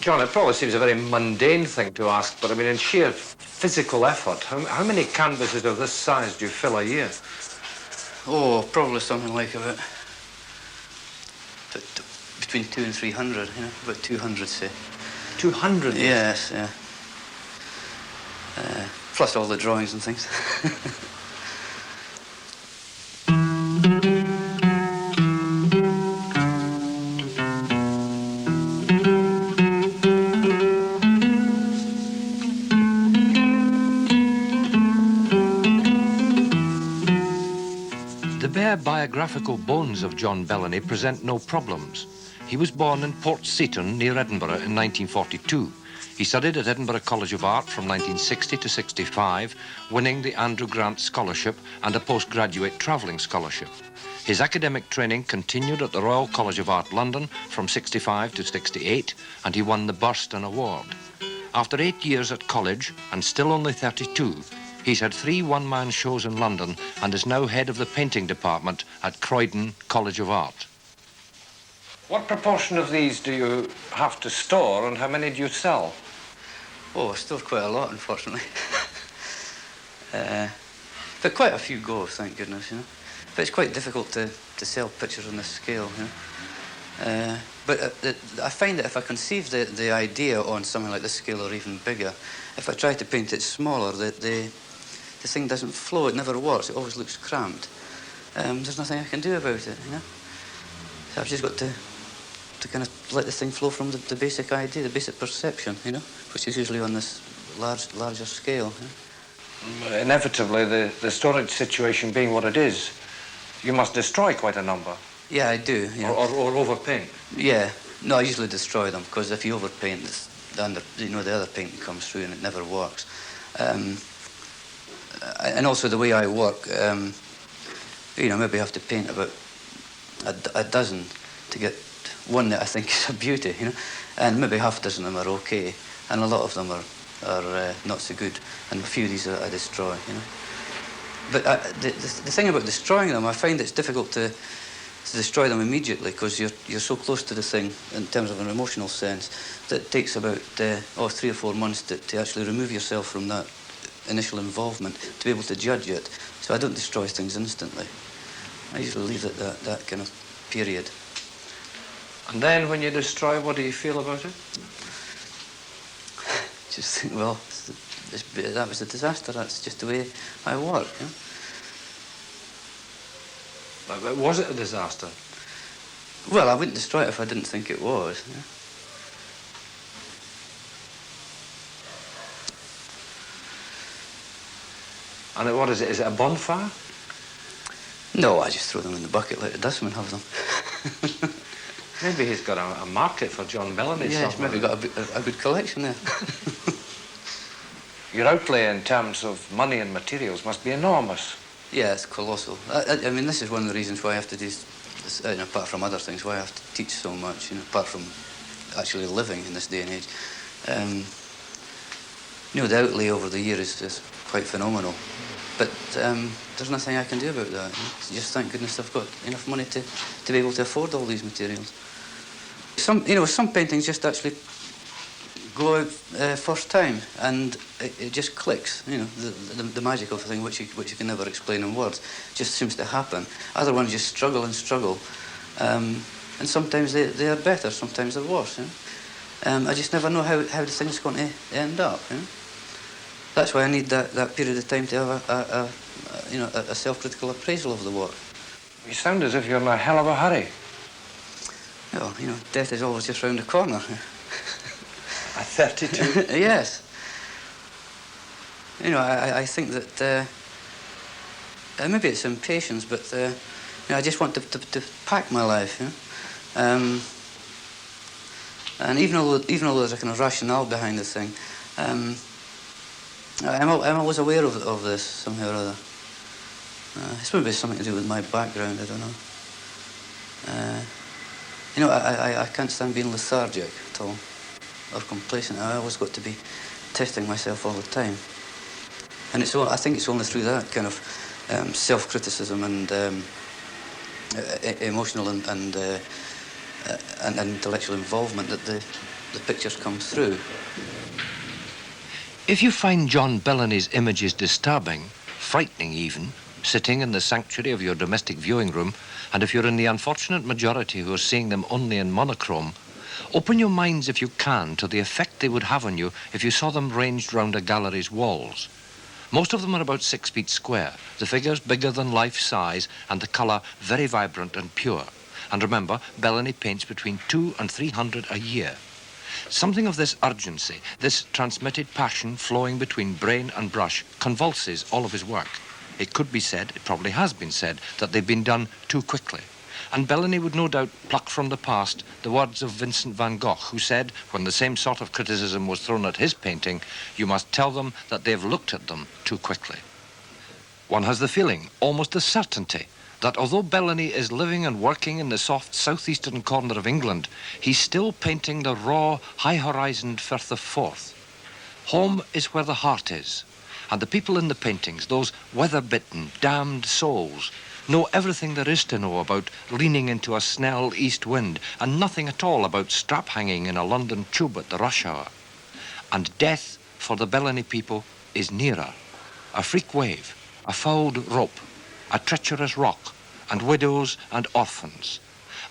John, it probably seems a very mundane thing to ask, but I mean, in sheer physical effort, how many canvases of this size do you fill a year? Oh, probably something like about between 200 and 300, you know, about 200, say. 200? Yes, yeah. Plus all the drawings and things. The bare biographical bones of John Bellany present no problems. He was born in Port Seaton, near Edinburgh, in 1942. He studied at Edinburgh College of Art from 1960 to 65, winning the Andrew Grant Scholarship and a postgraduate travelling scholarship. His academic training continued at the Royal College of Art, London, from 65 to 68, and he won the Burston Award. After 8 years at college, and still only 32, he's had 3 one-man shows in London and is now head of the painting department at Croydon College of Art. What proportion of these do you have to store, and how many do you sell? Oh, I store quite a lot, unfortunately. But quite a few go, thank goodness, you know. But it's quite difficult to sell pictures on this scale, you know. But I find that if I conceive the idea on something like this scale or even bigger, if I try to paint it smaller, the thing doesn't flow, it never works, it always looks cramped. There's nothing I can do about it, you know. So I've just got to kind of let the thing flow from the basic idea, the basic perception, you know, which is usually on this larger scale. You know? Inevitably, the storage situation being what it is, you must destroy quite a number. Yeah, I do. Yeah. Or overpaint. Yeah. No, I usually destroy them, because if you overpaint, the other painting comes through and it never works. And also the way I work, you know, maybe I have to paint about a dozen to get one that I think is a beauty, you know, and maybe half a dozen of them are okay, and a lot of them are not so good, and a few of these I destroy, you know. But the thing about destroying them, I find it's difficult to destroy them immediately, because you're so close to the thing in terms of an emotional sense that it takes about 3 or 4 months to actually remove yourself from that initial involvement to be able to judge it. So I don't destroy things instantly. I usually leave it that kind of period. And then when you destroy, what do you feel about it? Just think, well, that was a disaster. That's just the way I work, you know? But was it a disaster? Well, I wouldn't destroy it if I didn't think it was. Yeah? And what is it? Is it a bonfire? No, I just throw them in the bucket, let the dustman have them. Maybe he's got a market for John Bellany. Yeah, he's maybe got a good collection there. Your outlay in terms of money and materials must be enormous. Yeah, it's colossal. I mean, this is one of the reasons why I have to do this, apart from other things, why I have to teach so much, you know, apart from actually living in this day and age. You know, the outlay over the year is quite phenomenal. But there's nothing I can do about that. You know? Just thank goodness I've got enough money to be able to afford all these materials. Some paintings just actually go out first time, and it just clicks. You know, the magical thing which you can never explain in words just seems to happen. Other ones just struggle and struggle, and sometimes they are better, sometimes they're worse. You know? I just never know how the thing's going to end up. You know? That's why I need that period of time to have a self-critical appraisal of the work. You sound as if you're in a hell of a hurry. Well, you know, death is always just round the corner. At 32? Yes. You know, I think that maybe it's impatience, but you know, I just want to pack my life. You know? And even though there's a kind of rationale behind the thing, I'm always aware of this somehow or other. It's maybe something to do with my background, I don't know. You know, I can't stand being lethargic at all, or complacent. I always got to be testing myself all the time. And I think it's only through that kind of self-criticism and emotional and intellectual involvement that the pictures come through. If you find John Bellany's images disturbing, frightening even, sitting in the sanctuary of your domestic viewing room, and if you're in the unfortunate majority who are seeing them only in monochrome, open your minds if you can to the effect they would have on you if you saw them ranged round a gallery's walls. Most of them are about 6 feet square, the figures bigger than life size, and the colour very vibrant and pure. And remember, Bellany paints between 200 and 300 a year. Something of this urgency, this transmitted passion flowing between brain and brush, convulses all of his work. It could be said, it probably has been said, that they've been done too quickly. And Bellany would no doubt pluck from the past the words of Vincent van Gogh, who said, when the same sort of criticism was thrown at his painting, you must tell them that they've looked at them too quickly. One has the feeling, almost the certainty, that although Bellany is living and working in the soft southeastern corner of England, he's still painting the raw, high-horizoned Firth of Forth. Home is where the heart is, and the people in the paintings, those weather-bitten, damned souls, know everything there is to know about leaning into a snell east wind and nothing at all about strap-hanging in a London tube at the rush hour. And death, for the Bellany people, is nearer. A freak wave, a fouled rope, a treacherous rock, and widows and orphans.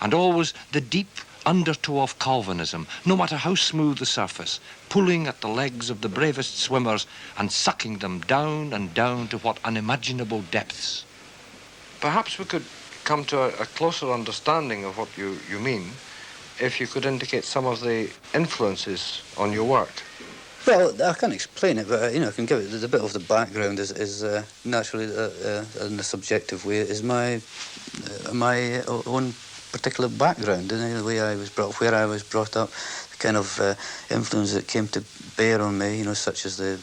And always the deep undertow of Calvinism, no matter how smooth the surface, pulling at the legs of the bravest swimmers and sucking them down and down to what unimaginable depths. Perhaps we could come to a closer understanding of what you mean if you could indicate some of the influences on your work. Well, I can't explain it, but I can give it a bit of the background. Is naturally in a subjective way is my own particular background, and the way I was brought up, where I was brought up, the kind of influence that came to bear on me, such as the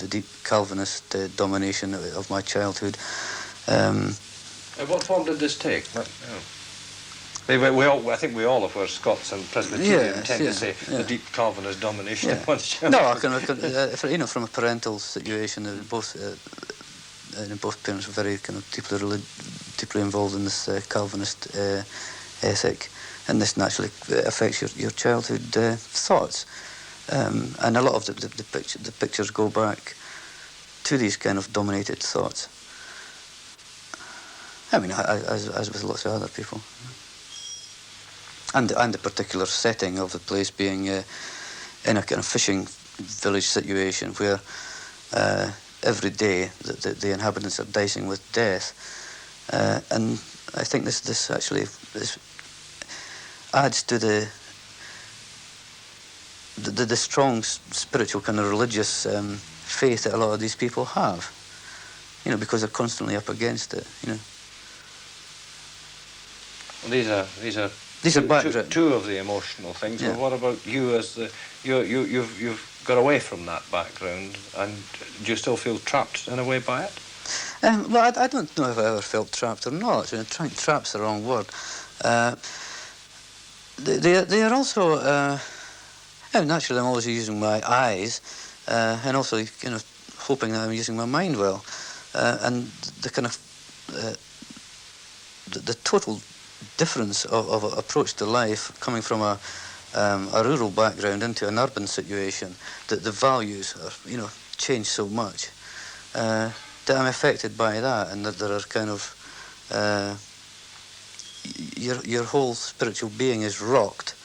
deep Calvinist domination of my childhood. What form did this take? I think we all, if we're Scots and Presbyterian, tend to say the deep Calvinist domination of one's child. No, from a parental situation, both parents were very kind of deeply involved in this Calvinist ethic, and this naturally affects your childhood thoughts. And a lot of the pictures go back to these kind of dominated thoughts. I mean, as with lots of other people. And the particular setting of the place being in a kind of fishing village situation where every day the inhabitants are dicing with death. And I think this actually adds to the strong spiritual kind of religious faith that a lot of these people have, because they're constantly up against it, Well, these are two of the emotional things. Yeah. Well, what about you as you've got away from that background, and do you still feel trapped in a way by it? Well, I don't know if I ever felt trapped or not. Trapped's the wrong word. They are also naturally I'm always using my eyes, and also hoping that I'm using my mind well, and the kind of the total difference of approach to life coming from a rural background into an urban situation, that the values are change so much that I'm affected by that, and that there are kind of your whole spiritual being is rocked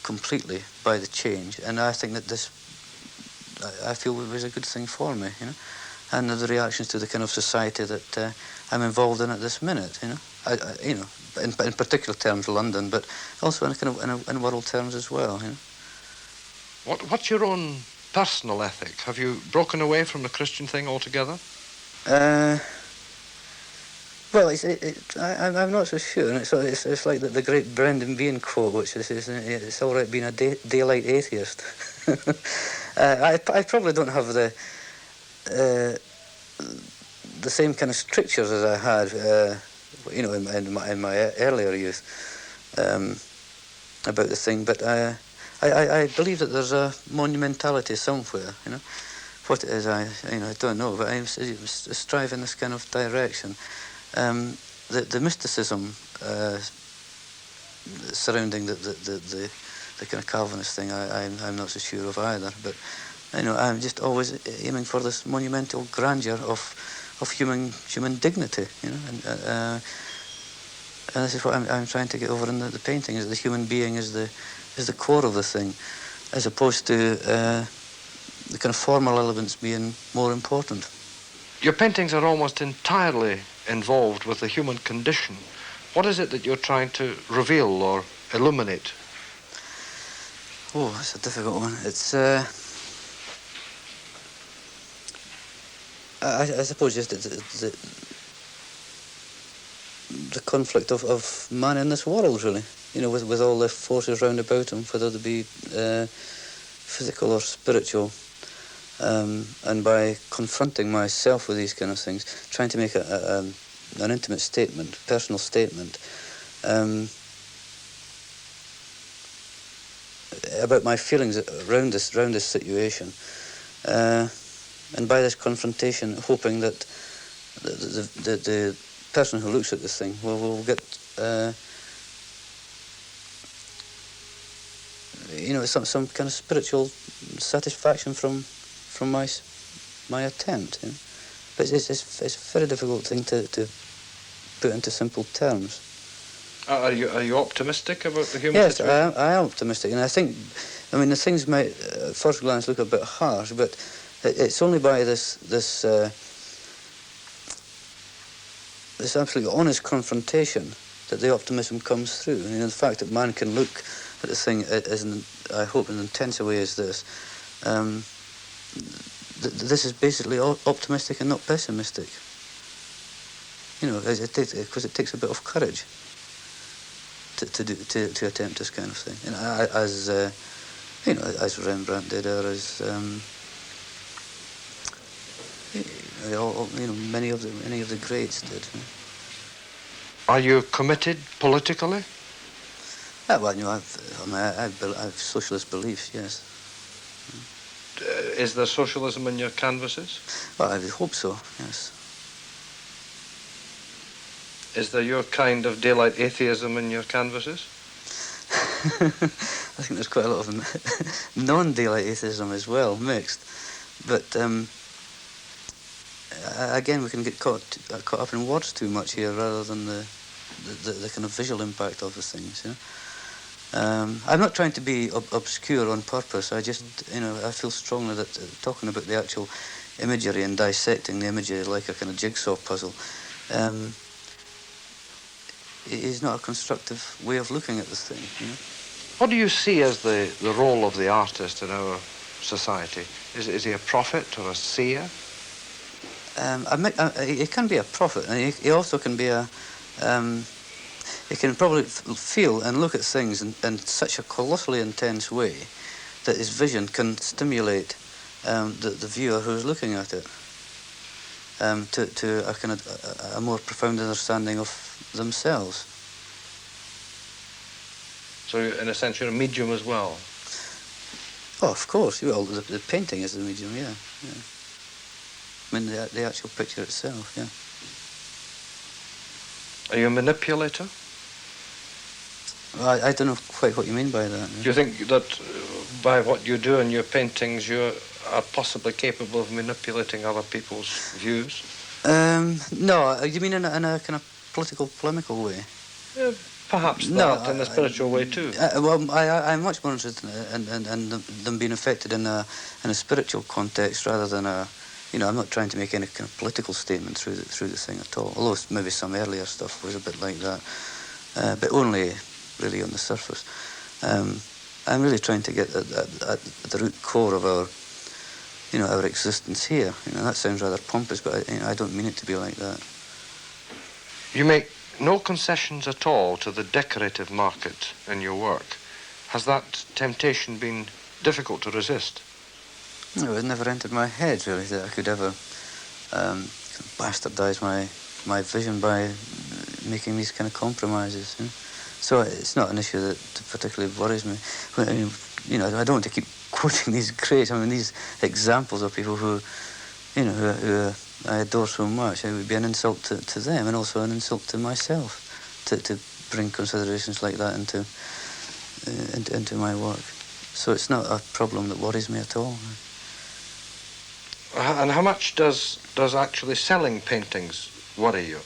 completely by the change, and I think that this I feel it was a good thing for me, and the reactions to the kind of society that I'm involved in at this minute, in particular terms London, but also in world terms as well. What's your own personal ethic? Have you broken away from the Christian thing altogether? Well, I'm not so sure. It's like the great Brendan Behan quote, which is, it's all right being a daylight atheist. I probably don't have the same kind of strictures as I had, in my earlier youth, about the thing. But I believe that there's a monumentality somewhere. What it is, I don't know. But I strive in this kind of direction. The mysticism surrounding the the kind of Calvinist thing, I'm not so sure of either. But I'm just always aiming for this monumental grandeur of human dignity, and this is what I'm trying to get over in the painting, is the human being is the core of the thing, as opposed to the kind of formal elements being more important. Your paintings are almost entirely involved with the human condition. What is it that you're trying to reveal or illuminate? Oh, that's a difficult one. It's I suppose just the conflict of man in this world, really. With all the forces round about him, whether they be physical or spiritual. And by confronting myself with these kind of things, trying to make an intimate statement, personal statement, about my feelings around this situation, and by this confrontation, hoping that the person who looks at this thing will get some kind of spiritual satisfaction from my attempt. But it's a very difficult thing to put into simple terms. Are you optimistic about the human yes, situation? I am optimistic, and I think, the things might at first glance look a bit harsh, but it's only by this absolutely honest confrontation that the optimism comes through. The fact that man can look at the thing I hope, in an intense way as this. This is basically optimistic and not pessimistic. Because it takes a bit of courage to attempt this kind of thing. As Rembrandt did, or as many of the greats did. Are you committed politically? I've socialist beliefs, yes. Is there socialism in your canvases? Well, I would hope so, yes. Is there your kind of daylight atheism in your canvases? I think there's quite a lot of non-daylight atheism as well, mixed. But again, we can get caught up in words too much here, rather than the kind of visual impact of the things. I'm not trying to be obscure on purpose. I just, I feel strongly that talking about the actual imagery and dissecting the imagery like a kind of jigsaw puzzle is not a constructive way of looking at this thing. What do you see as the role of the artist in our society? Is he a prophet or a seer? He can be a prophet, and he also can be a... he can probably feel and look at things in such a colossally intense way that his vision can stimulate the viewer who's looking at it to a kind of a more profound understanding of themselves. So, in a sense, you're a medium as well? Oh, of course. Well, the painting is the medium, yeah. The actual picture itself, yeah. Are you a manipulator? Well, I don't know quite what you mean by that. Do you think that by what you do in your paintings, you are possibly capable of manipulating other people's views? No, you mean in a kind of political, polemical way? Perhaps that, in a spiritual way too. Well, I'm much more interested in them being affected in a spiritual context rather than I'm not trying to make any kind of political statement through the thing at all. Although maybe some earlier stuff was a bit like that, but only really on the surface. I'm really trying to get at the root core of our existence here. That sounds rather pompous, but I don't mean it to be like that. You make no concessions at all to the decorative market in your work. Has that temptation been difficult to resist? No, it never entered my head, really, that I could ever bastardise my vision by making these kind of compromises. So it's not an issue that particularly worries me. I don't want to keep quoting these great, these examples of people who I adore so much. It would be an insult to them and also an insult to myself to bring considerations like that into my work. So it's not a problem that worries me at all. And how much does actually selling paintings worry you?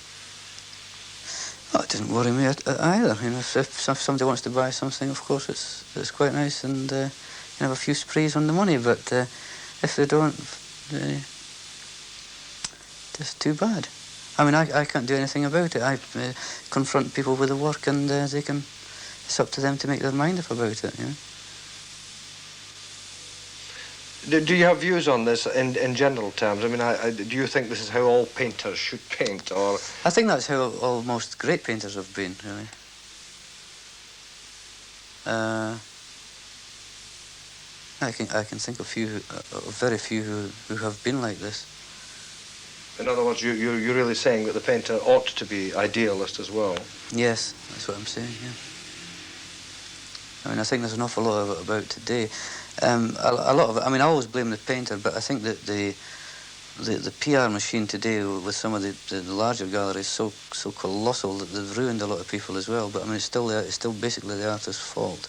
Oh, it doesn't worry me either. You know, if somebody wants to buy something, of course it's quite nice, and you have a few sprees on the money. But if they don't, it's too bad. I mean, I can't do anything about it. I confront people with the work, and they can. It's up to them to make their mind up about it. You know. Do you have views on this in general terms? I mean, do you think this is how all painters should paint, or...? I think that's how almost great painters have been, really. I can think of very few who have been like this. In other words, you're really saying that the painter ought to be idealist as well? Yes, that's what I'm saying, yeah. I mean, I think there's an awful lot of it about today. A lot of it, I mean, I always blame the painter, but I think that the PR machine today with some of the larger galleries is so colossal that they've ruined a lot of people as well. But I mean, it's still basically the artist's fault.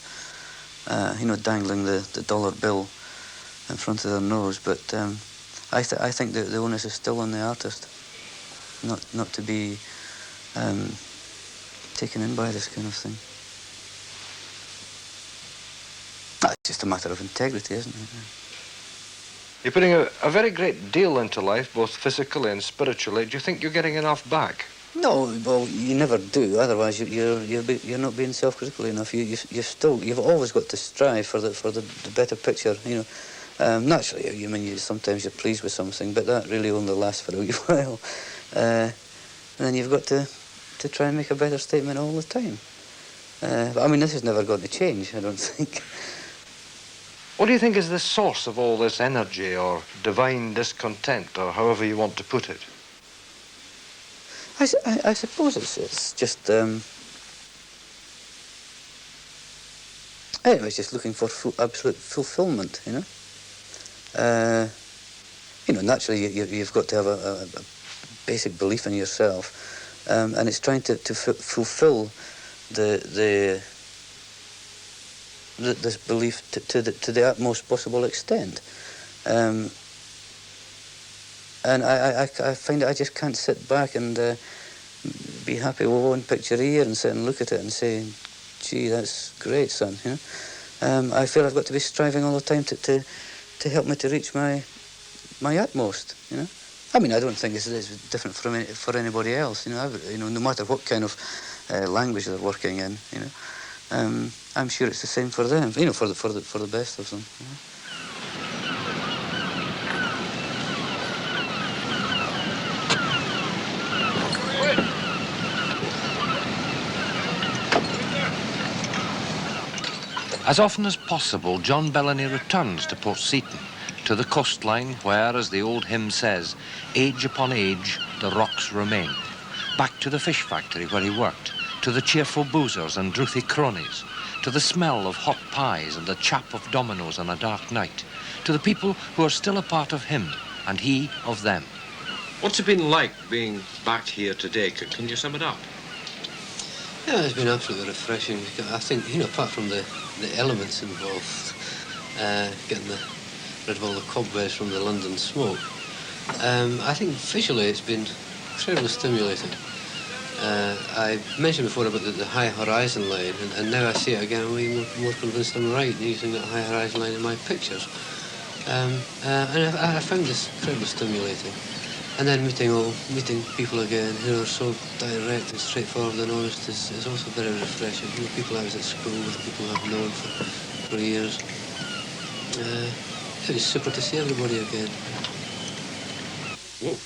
You know, dangling the dollar bill in front of their nose. But I think that the onus is still on the artist, not to be taken in by this kind of thing. It's just a matter of integrity, isn't it? You're putting a very great deal into life, both physically and spiritually. Do you think you're getting enough back? No, well, you never do. Otherwise, you're not being self-critical enough. You've always got to strive for the better picture. You know, naturally, I mean, sometimes you're pleased with something, but that really only lasts for a wee while. And then you've got to try and make a better statement all the time. But I mean, this is never going to change, I don't think. What do you think is the source of all this energy or divine discontent, or however you want to put it? I suppose it's just... anyway, it's just looking for absolute fulfillment, you know? You know, naturally, you've got to have a basic belief in yourself, and it's trying to fulfill this belief to the utmost possible extent, and I find that I just can't sit back and be happy with one picture here and sit and look at it and say, "Gee, that's great, son." You know, I feel I've got to be striving all the time to help me to reach my utmost. You know, I mean, I don't think it's different for anybody else. You know, no matter what kind of language they're working in. You know. I'm sure it's the same for them, you know, for the best of them. You know? As often as possible, John Bellany returns to Port Seton, to the coastline where, as the old hymn says, age upon age the rocks remain. Back to the fish factory where he worked, to the cheerful boozers and drouthy cronies, to the smell of hot pies and the chap of dominoes on a dark night, to the people who are still a part of him and he of them. What's it been like being back here today? Can you sum it up? Yeah, it's been absolutely refreshing. I think, you know, apart from the elements involved, getting rid of all the cobwebs from the London smoke, I think visually it's been incredibly stimulating. I mentioned before about the high horizon line, and now I see it again. I'm more convinced I'm right using that high horizon line in my pictures. And I found this incredibly stimulating. And then meeting people again who are so direct and straightforward and honest is also very refreshing. You know, people I was at school with, people I've known for years. It was super to see everybody again.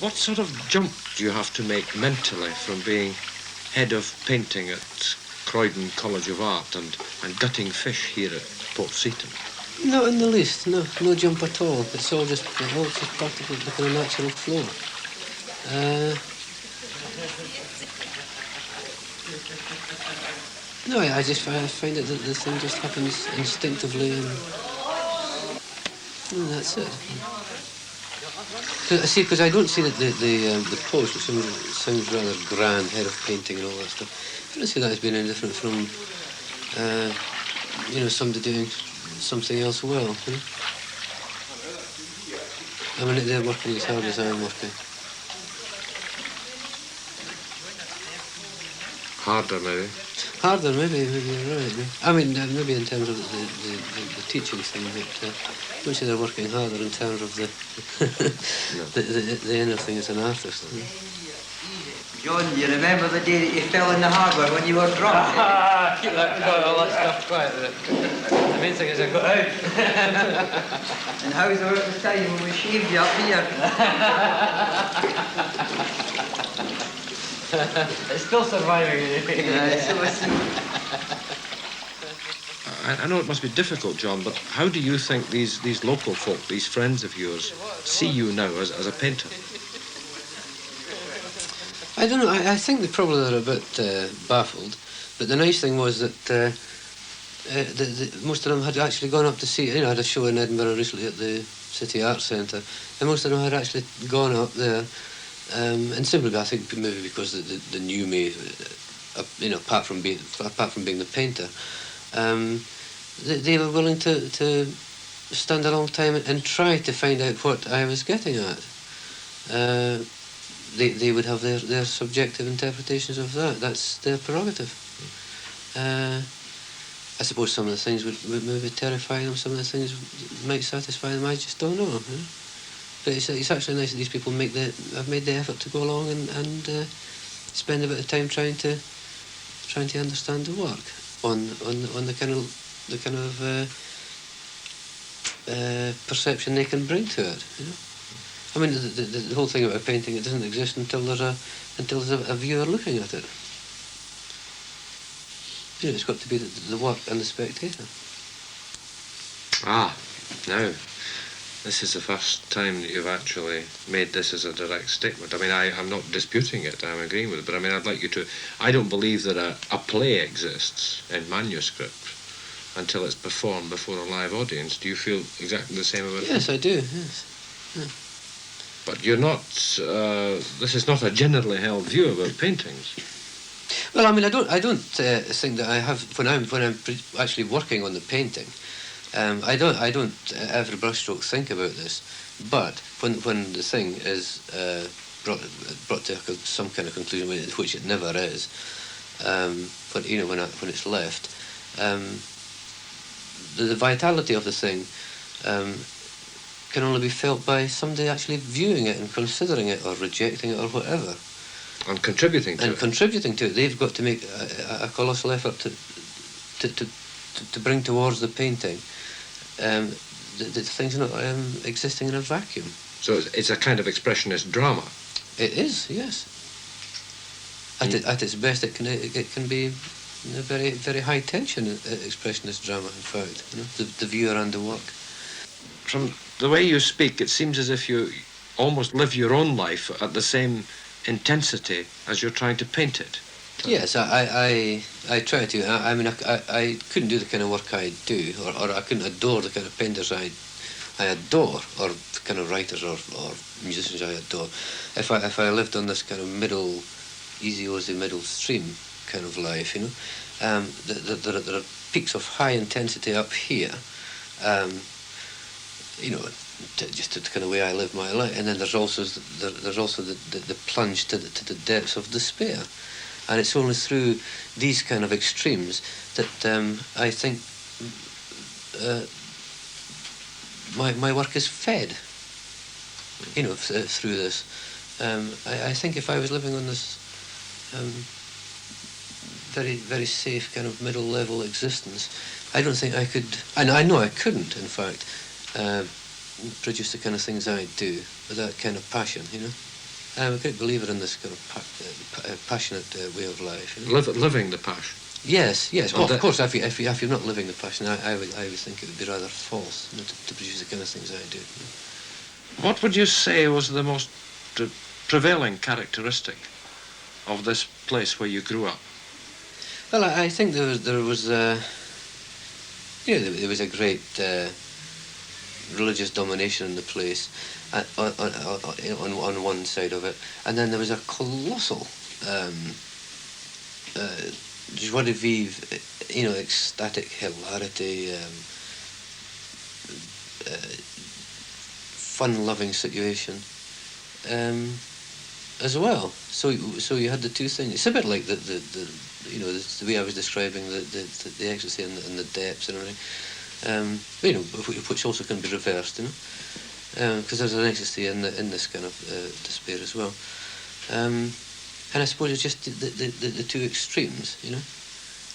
What sort of jump do you have to make mentally from being head of painting at Croydon College of Art and gutting fish here at Port Seton? Not in the least, no jump at all. It's all just practically like a natural flow. No, I find that the thing just happens instinctively, and that's it. Because I don't see that the pose, which sounds rather grand, head of painting and all that stuff, I don't see that as being any different from you know, somebody doing something else well, you know. I mean, they're working as hard as I'm working. Harder, maybe. Harder, maybe you're right. I mean, maybe in terms of the teaching thing, but I wouldn't say they're working harder in terms of the the inner thing as an artist. John, you remember the day that you fell in the harbour when you were drunk? Keep all that stuff quiet. The main thing is I got out. And how's about the time when we shaved you up here? It's still surviving. I know it must be difficult, John, but how do you think these local folk, these friends of yours, see you now as a painter? I don't know. I think they probably are a bit baffled. But the nice thing was that most of them had actually gone up to see. You know, I had a show in Edinburgh recently at the City Arts Centre, and most of them had actually gone up there. And simply, I think maybe because they knew me, you know, apart from being the painter, they were willing to stand a long time and try to find out what I was getting at. They would have their subjective interpretations of that. That's their prerogative. I suppose some of the things would maybe terrify them, some of the things might satisfy them, I just don't know. You know? But it's actually nice that these people have made the effort to go along and spend a bit of time trying to understand the work on the kind of perception they can bring to it. You know? I mean, the whole thing about painting, it doesn't exist until there's a viewer looking at it. You know, it's got to be the work and the spectator. Ah, now, this is the first time that you've actually made this as a direct statement. I mean, I'm not disputing it, I'm agreeing with it, but I mean, I'd like you to... I don't believe that a play exists in manuscript until it's performed before a live audience. Do you feel exactly the same about it? Yes, I do, yes. Yeah. But you're not... this is not a generally held view about paintings. Well, I mean, I don't think that I have... When I'm actually working on the painting, I don't every brushstroke think about this, but when the thing is brought to some kind of conclusion, which it never is, but you know, when it's left, the vitality of the thing can only be felt by somebody actually viewing it and considering it or rejecting it or whatever. And contributing to it. Contributing to it. They've got to make a colossal effort to bring towards the painting. The thing's not existing in a vacuum. So it's a kind of expressionist drama. It is, yes. At its best, it can be a very, very high tension expressionist drama. In fact, you know, the viewer and the work. From the way you speak, it seems as if you almost live your own life at the same intensity as you're trying to paint it. Yes, I try to. I mean, I couldn't do the kind of work I do, or I couldn't adore the kind of painters I adore, or the kind of writers or musicians I adore, if I lived on this kind of middle, easy middle stream kind of life, you know. There are peaks of high intensity up here, you know, just the kind of way I live my life, and then there's also the plunge to the depths of despair. And it's only through these kind of extremes that I think my work is fed, you know, through this. I think if I was living on this very, very safe kind of middle-level existence, I don't think I could, and I know I couldn't, in fact, produce the kind of things I do with that kind of passion, you know. I'm a great believer in this kind of passionate way of life. You know? Living the passion. Yes. Well, of course, if you're not living the passion, I would think it would be rather false, you know, to produce the kind of things I do. You know? What would you say was the most prevailing characteristic of this place where you grew up? Well, I think there was you know, there was a great religious domination in the place on one side of it, and then there was a colossal joie de vivre ecstatic hilarity, fun-loving situation, as well. So you had the two things. It's a bit like the way I was describing the ecstasy and the depths and everything. Which also can be reversed, because there's an ecstasy in this kind of despair as well. And I suppose it's just the two extremes,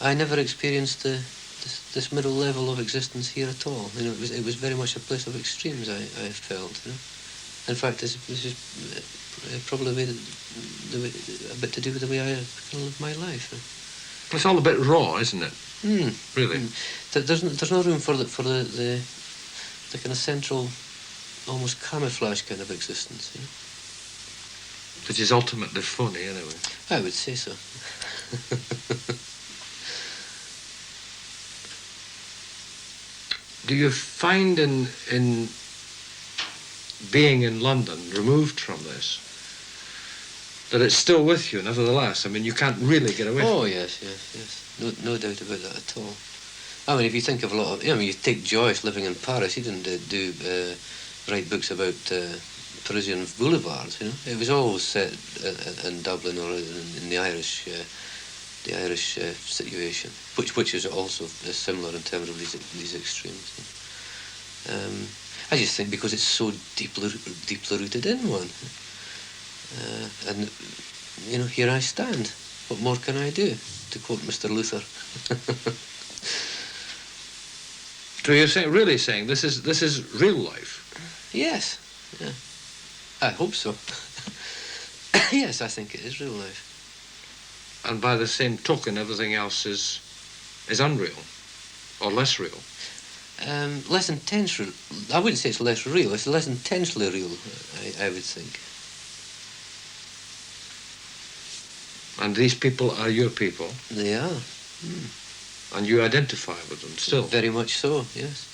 I never experienced this middle level of existence here at all. It was very much a place of extremes, I felt. In fact, this is probably a bit to do with the way I live my life. It's all a bit raw, isn't it? Really. There's no room for the kind of central, almost camouflage kind of existence. Which is ultimately funny, anyway. I would say so. Do you find in being in London, removed from this, that it's still with you, nevertheless? I mean, you can't really get away from it. Oh, yes. No doubt about that at all. I mean, if you think of a lot of... you take Joyce living in Paris. He didn't write books about Parisian boulevards, It was always set in Dublin or in the Irish situation, which is also similar in terms of these extremes. I just think because it's so deeply rooted in one, and here I stand. What more can I do? To quote Mr. Luther. So you're really saying this is real life? Yes. Yeah. I hope so. Yes, I think it is real life. And by the same token, everything else is unreal, or less real. Less intense. I wouldn't say it's less real. It's less intensely real, I would think. And these people are your people? They are. And you identify with them still? Very much so, yes.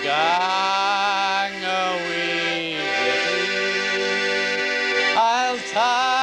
Gang away with you, I'll tie